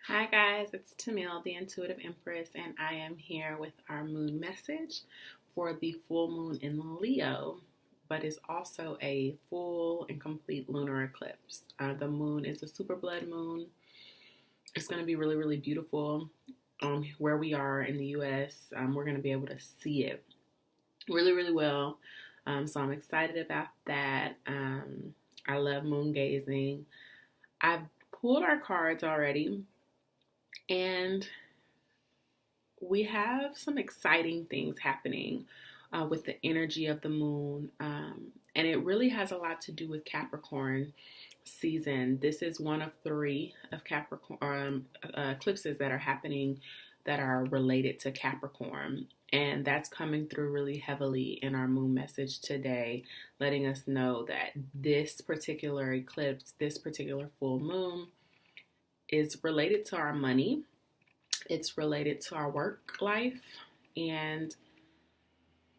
Hi guys, it's Tamil, the Intuitive Empress, and I am here with our moon message for the full moon in Leo, but it's also a full and complete lunar eclipse. The moon is a super blood moon. It's going to be really, really beautiful. Where we are in the U.S., we're going to be able to see it really, really well. So I'm excited about that. I love moon gazing. I've pulled our cards already. And we have some exciting things happening with the energy of the moon. And it really has a lot to do with Capricorn season. This is one of three of Capricorn eclipses that are happening that are related to Capricorn. And that's coming through really heavily in our moon message today, letting us know that this particular eclipse, this particular full moon, is related to our money. It's related to our work life, and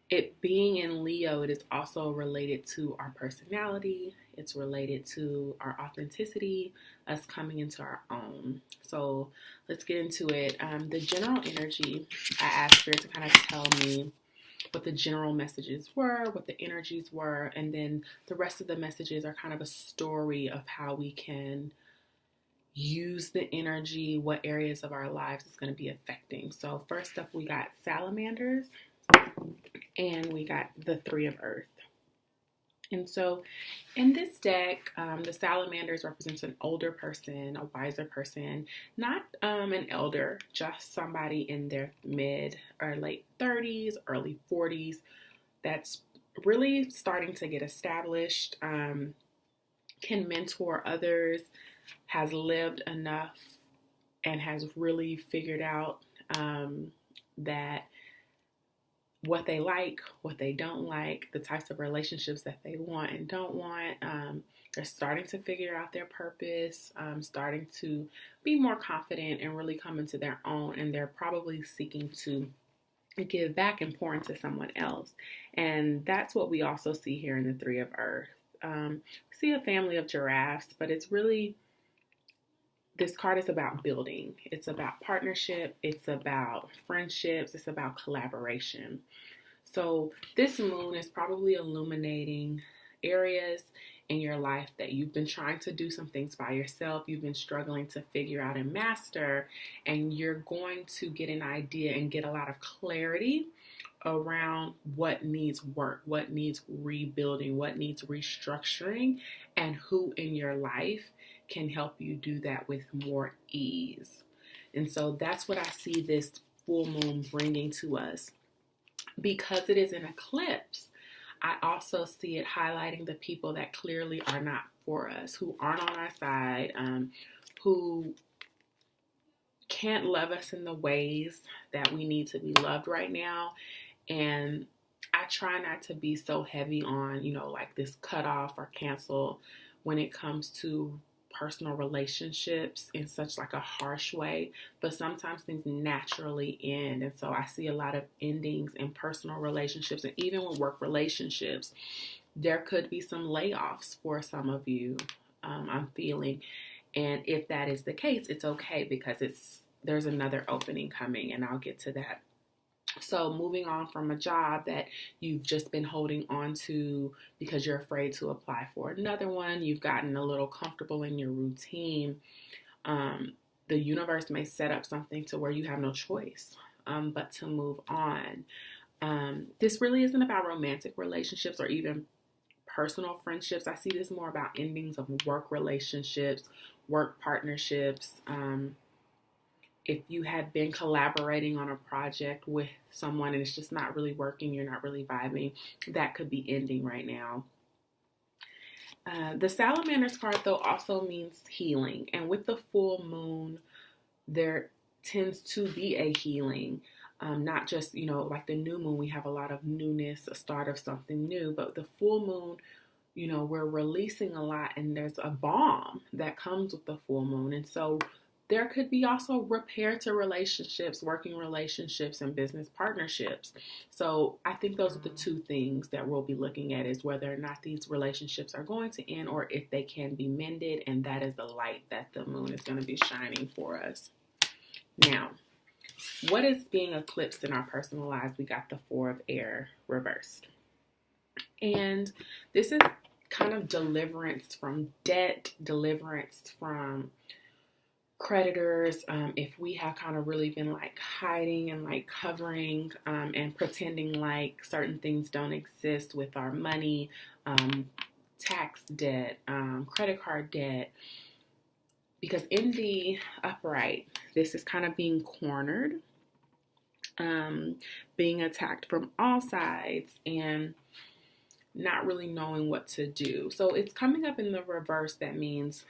it being in Leo, it is also related to our personality. It's related to our authenticity, us coming into our own. So let's get into it. The general energy, I asked Spirit to kind of tell me what the general messages were, what the energies were, and then the rest of the messages are kind of a story of how we can use the energy, what areas of our lives it's going to be affecting. So first up, we got salamanders, and we got the Three of Earth. And so in this deck, the salamanders represents an older person, a wiser person, not an elder, just somebody in their mid or late 30s, early 40s, that's really starting to get established, can mentor others, has lived enough, and has really figured out that what they like, what they don't like, the types of relationships that they want and don't want. They're starting to figure out their purpose, starting to be more confident and really come into their own. And they're probably seeking to give back and pour into someone else. And that's what we also see here in the Three of Earth. We see a family of giraffes, but it's really, this card is about building. It's about partnership. It's about friendships. It's about collaboration. So this moon is probably illuminating areas in your life that you've been trying to do some things by yourself. You've been struggling to figure out and master, and you're going to get an idea and get a lot of clarity around what needs work, what needs rebuilding, what needs restructuring, and who in your life can help you do that with more ease. And so that's what I see this full moon bringing to us. Because it is an eclipse, I also see it highlighting the people that clearly are not for us, who aren't on our side, who can't love us in the ways that we need to be loved right now. And I try not to be so heavy on, like this cut off or cancel when it comes to personal relationships in such like a harsh way, but sometimes things naturally end. And so I see a lot of endings in personal relationships, and even with work relationships, there could be some layoffs for some of you, I'm feeling. And if that is the case, it's okay, because there's another opening coming, and I'll get to that. So moving on from a job that you've just been holding on to because you're afraid to apply for another one, you've gotten a little comfortable in your routine. The universe may set up something to where you have no choice but to move on. This really isn't about romantic relationships or even personal friendships. I see this more about endings of work relationships, work partnerships. If you had been collaborating on a project with someone and it's just not really working, you're not really vibing, that could be ending right now. The Salamander's card, though, also means healing. And with the full moon, there tends to be a healing. Not just, like the new moon, we have a lot of newness, a start of something new. But the full moon, we're releasing a lot, and there's a balm that comes with the full moon. And so there could be also repair to relationships, working relationships, and business partnerships. So I think those are the two things that we'll be looking at, is whether or not these relationships are going to end or if they can be mended. And that is the light that the moon is going to be shining for us. Now, what is being eclipsed in our personal lives? We got the Four of Air reversed. And this is kind of deliverance from debt, deliverance from creditors. If we have kind of really been like hiding and like covering and pretending like certain things don't exist with our money, tax debt, credit card debt, because in the upright, this is kind of being cornered, being attacked from all sides, and not really knowing what to do. So it's coming up in the reverse. That means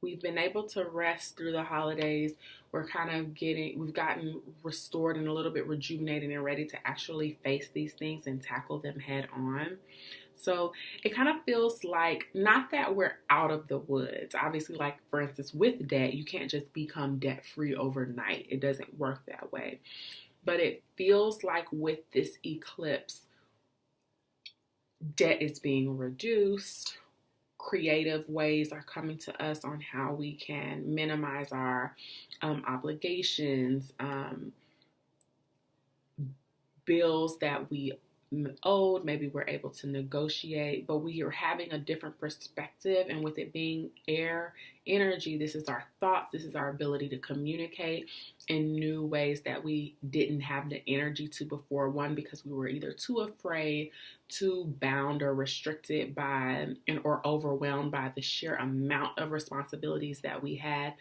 we've been able to rest through the holidays. We've gotten restored and a little bit rejuvenated and ready to actually face these things and tackle them head on. So it kind of feels like, not that we're out of the woods. Obviously, like for instance, with debt, you can't just become debt free overnight. It doesn't work that way. But it feels like with this eclipse, debt is being reduced. Creative ways are coming to us on how we can minimize our obligations, bills that we owed. Maybe we're able to negotiate, but we are having a different perspective. And with it being air energy, this is our thoughts, this is our ability to communicate in new ways that we didn't have the energy to before. One, because we were either too afraid, too bound or restricted by or overwhelmed by the sheer amount of responsibilities that we had.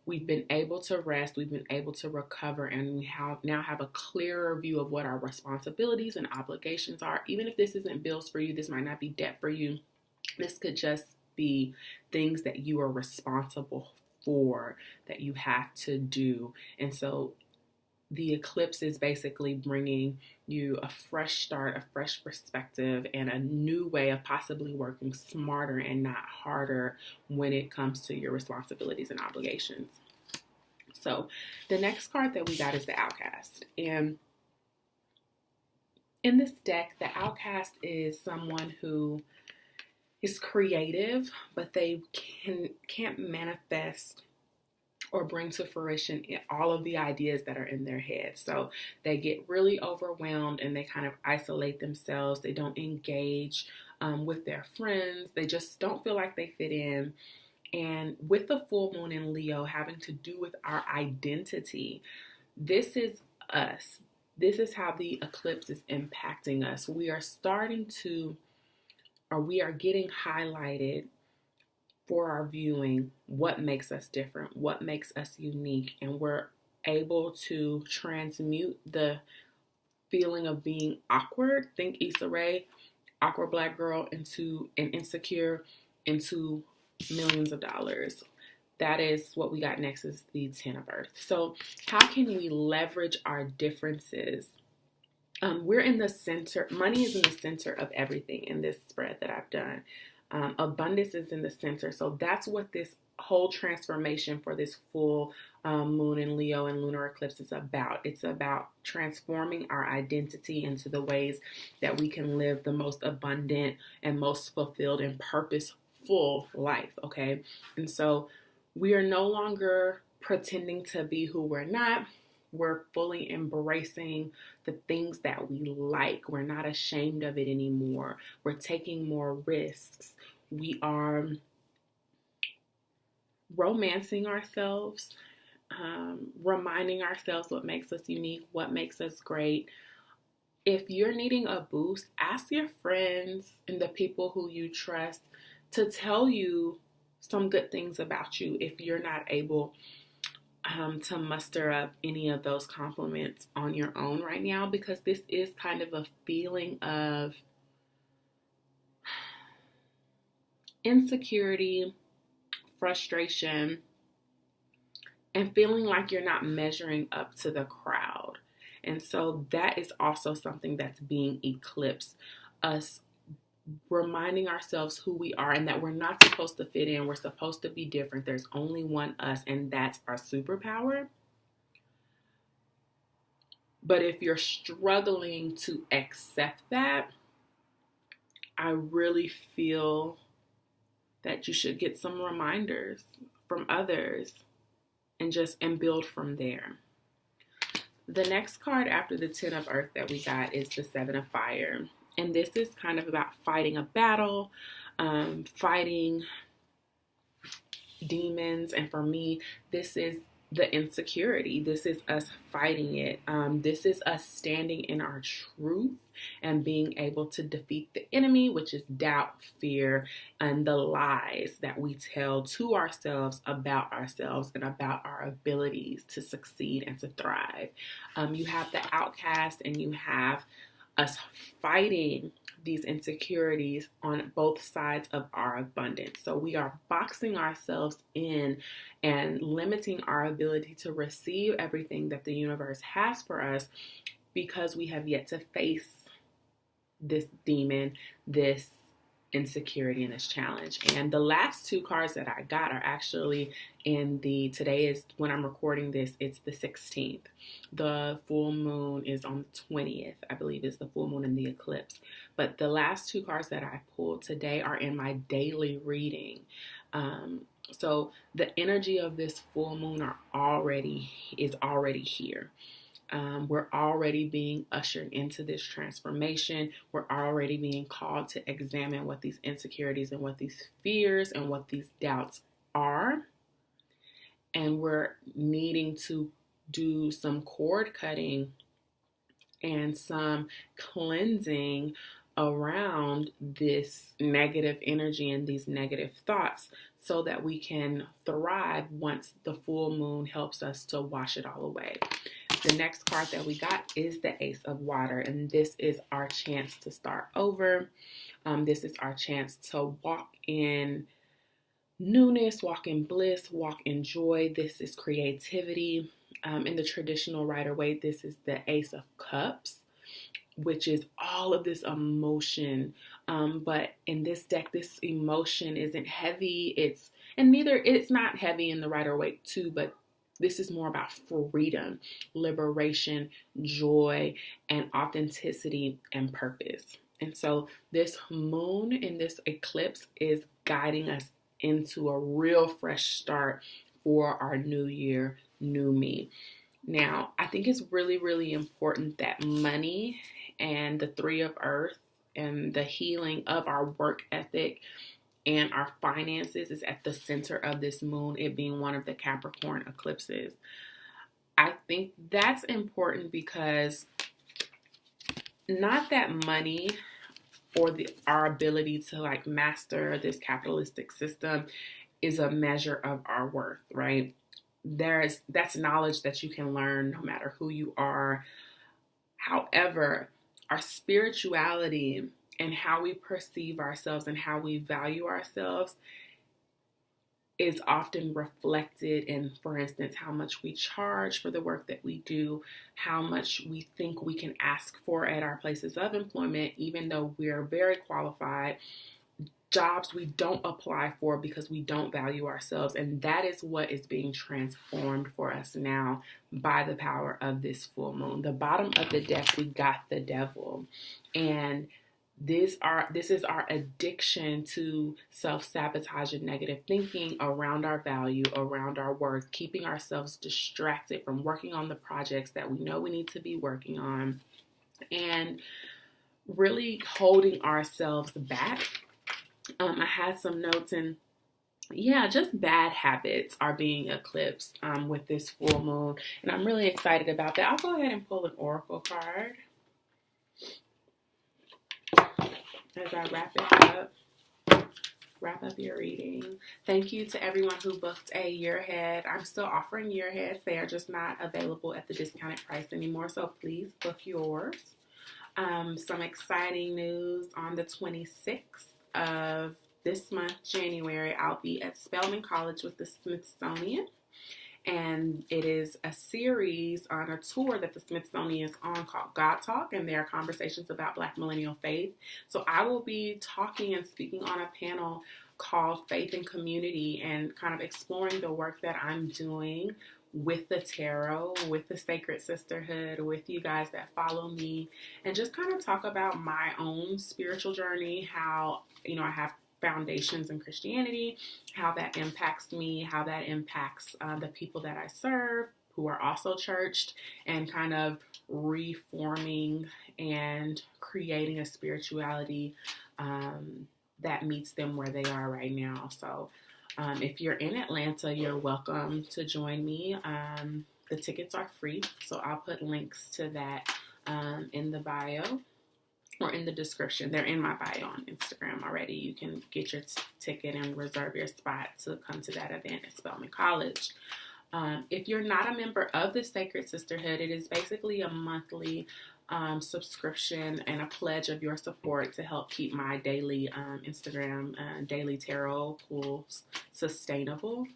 We've been able to rest, we've been able to recover, and we now have a clearer view of what our responsibilities and obligations are. Even if this isn't bills for you, this might not be debt for you. This could just be things that you are responsible for, that you have to do. And so the eclipse is basically bringing you a fresh start, a fresh perspective, and a new way of possibly working smarter and not harder when it comes to your responsibilities and obligations. So the next card that we got is the Outcast. And in this deck, the Outcast is someone who is creative, but they can't manifest or bring to fruition all of the ideas that are in their head. So they get really overwhelmed and they kind of isolate themselves. They don't engage with their friends. They just don't feel like they fit in. And with the full moon in Leo having to do with our identity, this is us. This is how the eclipse is impacting us. We are getting highlighted for our viewing what makes us different, what makes us unique, and we're able to transmute the feeling of being awkward. Think Issa Rae, awkward black girl, into an insecure, into millions of dollars. That is what we got next, is the 10 of Earth. So how can we leverage our differences? We're in the center. Money is in the center of everything in this spread that I've done. Abundance is in the center. So that's what this whole transformation for this full moon in Leo and lunar eclipse is about. It's about transforming our identity into the ways that we can live the most abundant and most fulfilled and purposeful life. Okay. And so we are no longer pretending to be who we're not. We're fully embracing the things that we like. We're not ashamed of it anymore. We're taking more risks. We are romancing ourselves, reminding ourselves what makes us unique, what makes us great. If you're needing a boost, ask your friends and the people who you trust to tell you some good things about you if you're not able to muster up any of those compliments on your own right now, because this is kind of a feeling of insecurity, frustration, and feeling like you're not measuring up to the crowd. And so that is also something that's being eclipsed. Us reminding ourselves who we are and that we're not supposed to fit in. We're supposed to be different. There's only one us, and that's our superpower. But if you're struggling to accept that, I really feel that you should get some reminders from others and build from there. The next card after the 10 of Earth that we got is the 7 of Fire. And this is kind of about fighting a battle, fighting demons. And for me, this is the insecurity. This is us fighting it. This is us standing in our truth and being able to defeat the enemy, which is doubt, fear, and the lies that we tell to ourselves about ourselves and about our abilities to succeed and to thrive. You have the outcast and you have us fighting these insecurities on both sides of our abundance. So we are boxing ourselves in and limiting our ability to receive everything that the universe has for us because we have yet to face this demon, this insecurity, and this challenge. And the last two cards that I got are actually today is when I'm recording this, it's the 16th. The full moon is on the 20th, I believe is the full moon and the eclipse. But the last two cards that I pulled today are in my daily reading. So the energy of this full moon is already here. We're already being ushered into this transformation. We're already being called to examine what these insecurities and what these fears and what these doubts are. And we're needing to do some cord cutting and some cleansing around this negative energy and these negative thoughts so that we can thrive once the full moon helps us to wash it all away. The next card that we got is the Ace of Water, and this is our chance to start over. This is our chance to walk in newness, walk in bliss, walk in joy. This is creativity. In the traditional Rider-Waite, this is the Ace of Cups, which is all of this emotion. But in this deck, this emotion isn't heavy. It's not heavy in the Rider-Waite too, but this is more about freedom, liberation, joy, and authenticity and purpose. And so this moon in this eclipse is guiding us into a real fresh start for our new year, new me. Now, I think it's really, really important that money and the 3 of Earth and the healing of our work ethic and our finances is at the center of this moon, it being one of the Capricorn eclipses. I think that's important because not that money or our ability to master this capitalistic system is a measure of our worth, right? That's knowledge that you can learn no matter who you are. However, our spirituality and how we perceive ourselves and how we value ourselves is often reflected in, for instance, how much we charge for the work that we do, how much we think we can ask for at our places of employment, even though we're very qualified. Jobs we don't apply for because we don't value ourselves. And that is what is being transformed for us now by the power of this full moon. The bottom of the deck, we got the Devil. And this is our addiction to self-sabotage and negative thinking around our value, around our worth, keeping ourselves distracted from working on the projects that we know we need to be working on, and really holding ourselves back. I had some notes, and just bad habits are being eclipsed with this full moon, and I'm really excited about that. I'll go ahead and pull an oracle card as I wrap up your reading. Thank you to everyone who booked a year ahead. I'm still offering year aheads. They are just not available at the discounted price anymore, so please book yours. Some exciting news: on the 26th of this month, January, I'll be at Spelman College with the Smithsonian. And it is a series on a tour that the Smithsonian is on called God Talk, and there are conversations about Black millennial faith. So I will be talking and speaking on a panel called Faith and Community, and kind of exploring the work that I'm doing with the tarot, with the Sacred Sisterhood, with you guys that follow me, and just kind of talk about my own spiritual journey, how, I have foundations in Christianity, how that impacts me, how that impacts the people that I serve who are also churched, and kind of reforming and creating a spirituality that meets them where they are right now. So if you're in Atlanta, you're welcome to join me. The tickets are free, so I'll put links to that in the bio or in the description. They're in my bio on Instagram already. You can get your ticket and reserve your spot to come to that event at Spelman College. If you're not a member of the Sacred Sisterhood, it is basically a monthly subscription and a pledge of your support to help keep my daily Instagram daily tarot pulls sustainable.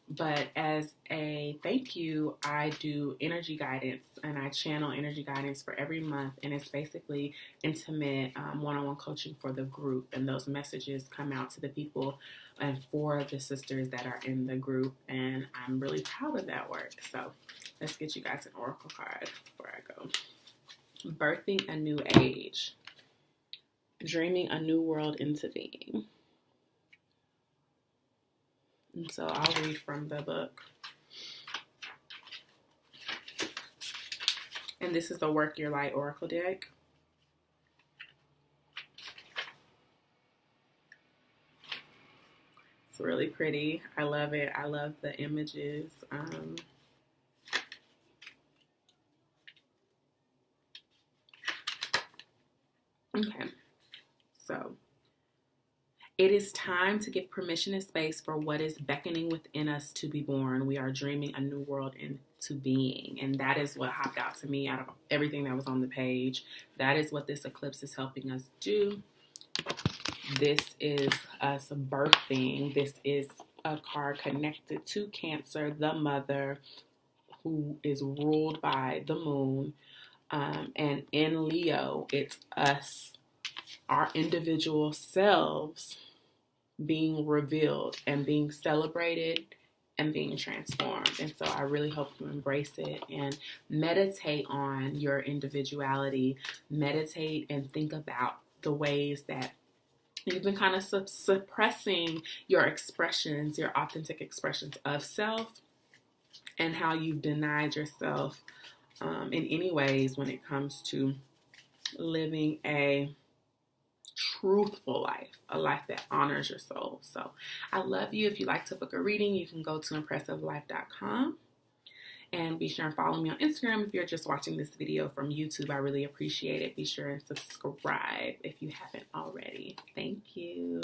But as a thank you, I do energy guidance, and I channel energy guidance for every month, and it's basically intimate one-on-one coaching for the group, and those messages come out to the people and for the sisters that are in the group, and I'm really proud of that work. So let's get you guys an oracle card before I go. Birthing a new age, dreaming a new world into being. And so I'll read from the book. And this is the Work Your Light Oracle deck. It's really pretty. I love it. I love the images. Okay, so it is time to give permission and space for what is beckoning within us to be born. We are dreaming a new world into being. And that is what hopped out to me out of everything that was on the page. That is what this eclipse is helping us do. This is us birthing. This is a card connected to Cancer, the mother, who is ruled by the moon. And in Leo, it's us, our individual selves, being revealed and being celebrated and being transformed. And so I really hope you embrace it and meditate on your individuality. Meditate and think about the ways that you've been kind of suppressing your expressions, your authentic expressions of self, and how you've denied yourself in any ways when it comes to living a truthful life, a life that honors your soul. So I love you. If you'd like to book a reading, you can go to impressivelife.com, and be sure and follow me on Instagram. If you're just watching this video from YouTube, I really appreciate it. Be sure and subscribe if you haven't already. Thank you.